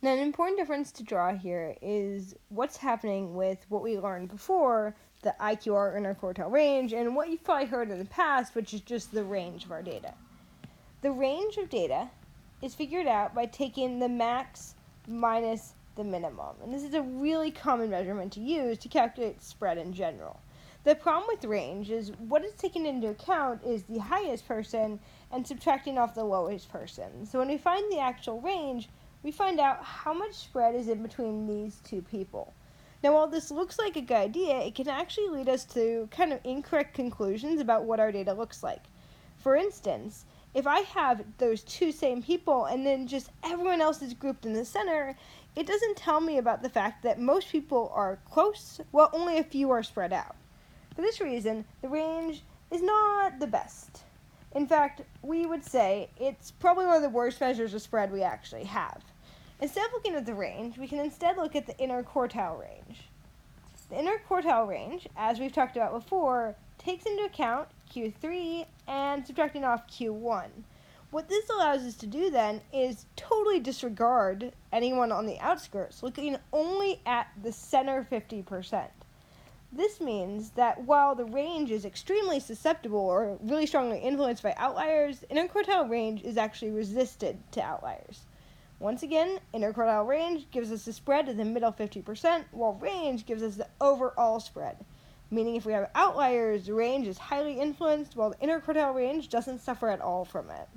Now, an important difference to draw here is what's happening with what we learned before, the IQR interquartile range, and what you've probably heard in the past, which is just the range of our data. The range of data is figured out by taking the max minus the minimum, and this is a really common measurement to use to calculate spread in general. The problem with range is what is taken into account is the highest person and subtracting off the lowest person. So when we find the actual range, we find out how much spread is in between these two people. Now, while this looks like a good idea, it can actually lead us to kind of incorrect conclusions about what our data looks like. For instance, if I have those two same people and then just everyone else is grouped in the center, it doesn't tell me about the fact that most people are close, while only a few are spread out. For this reason, the range is not the best. In fact, we would say it's probably one of the worst measures of spread we actually have. Instead of looking at the range, we can instead look at the interquartile range. The interquartile range, as we've talked about before, takes into account Q3 and subtracting off Q1. What this allows us to do then is totally disregard anyone on the outskirts, looking only at the center 50%. This means that while the range is extremely susceptible or really strongly influenced by outliers, the interquartile range is actually resistant to outliers. Once again, interquartile range gives us the spread of the middle 50%, while range gives us the overall spread. Meaning if we have outliers, the range is highly influenced, while the interquartile range doesn't suffer at all from it.